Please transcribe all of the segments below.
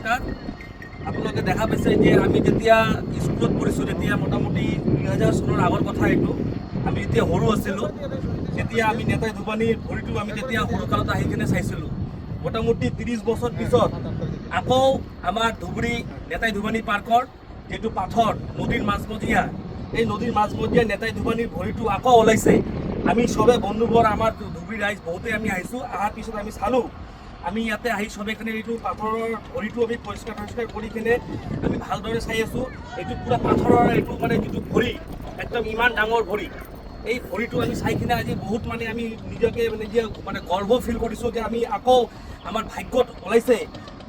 নমস্কাৰ। আপোনালোকে দেখা পাইছে যে আমি যেতিয়া স্কুলত পঢ়িছোঁ তেতিয়া মোটামুটি 2000 চনৰ আগৰ কথা এইটো। আমি যেতিয়া সৰু আছিলোঁ তেতিয়া আমি নেতাই ধুবানীৰ ভৰিটো আমি তেতিয়া সৰুকালত আহি কিনে চাইছিলোঁ। মোটামুটি 30 বছৰ পিছত আকৌ আমাৰ ধুবুৰী নেতাই ধুবানী পাৰ্কৰ যিটো পাথৰ নদীৰ মাজমজিয়া, এই নদীৰ মাজমজিয়া নেতাই ধুবানীৰ ভৰিটো আকৌ ওলাইছে। আমি সবে বন্ধুবোৰ আমাৰ ধুবুৰী ৰাইজ বহুতে আমি আহিছোঁ, অহাৰ পিছত আমি চালোঁ। আমি ইয়াতে আহি সবেখিনি এইটো পাথৰৰ ভৰিটো আমি পৰিষ্কাৰ কৰি কিনে আমি ভালদৰে চাই আছোঁ। এইটো পুৰা পাথৰৰ এইটো মানে যিটো ভৰি একদম ইমান ডাঙৰ ভৰি, এই ভৰিটো আমি চাই কিনে আজি বহুত মানে আমি নিজকে মানে গৰ্ব ফিল কৰিছোঁ যে আমি আকৌ আমাৰ ভাগ্যত ওলাইছে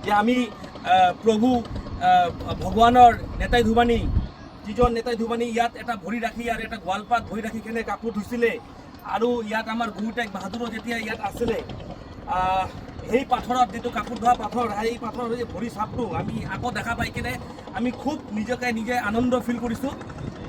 যে আমি প্ৰভু ভগৱানৰ নেতাই ধুবানী, যিজন নেতাই ধুবানী ইয়াত এটা ভৰি ৰাখি আৰু এটা গোৱালপাত ভৰি ৰাখি কিনে কাপোৰ ধুইছিলে। আৰু ইয়াত আমাৰ গুৰু টেগ বাহাদুৰো যেতিয়া ইয়াত আছিলে, সেই পাথৰত যিটো কাপোৰ ধোৱা পাথৰ, সেই পাথৰৰ এই ভৰি চাপটো আমি আকৌ দেখা পাই কিনে আমি খুব নিজে আনন্দ ফিল কৰিছোঁ।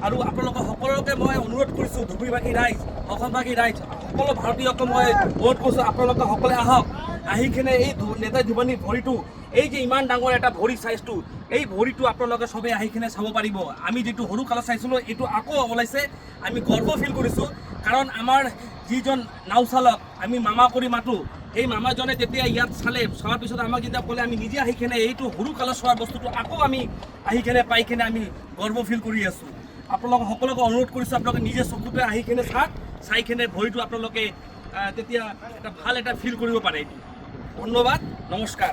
আৰু আপোনালোকক সকলোকে মই অনুৰোধ কৰিছোঁ, ধুবুৰীবাসী ৰাইজ, অসমবাসী ৰাইজ, সকলো ভাৰতীয়কে মই অনুৰোধ কৰিছোঁ আপোনালোকে সকলোৱে আহক, আহি কিনে এই নেতাই ধুবানীৰ ভৰিটো, এই যে ইমান ডাঙৰ এটা ভৰি চাইজটো, এই ভৰিটো আপোনালোকে সবেই আহি কিনে চাব পাৰিব। আমি যিটো সৰু কালত চাইছিলোঁ এইটো আকৌ ওলাইছে, আমি গৰ্ব ফিল কৰিছোঁ। কাৰণ আমাৰ যিজন নাও চালক আমি মামা কৰি মাতোঁ, এই মামাজনে যেতিয়া ইয়াত চোৱাৰ পিছত আমাক যেতিয়া ক'লে আমি নিজে আহি কিনে এইটো সৰু কালত চোৱাৰ বস্তুটো আকৌ আমি আহি কিনে পাই কিনে আমি গৰ্ব ফিল কৰি আছোঁ। আপোনালোকক সকলোকে অনুৰোধ কৰিছোঁ আপোনালোকে নিজে চকুতে আহি কিনে চাই কিনে ভৰিটো আপোনালোকে তেতিয়া এটা ভাল এটা ফিল কৰিব পাৰে। ধন্যবাদ, নমস্কাৰ।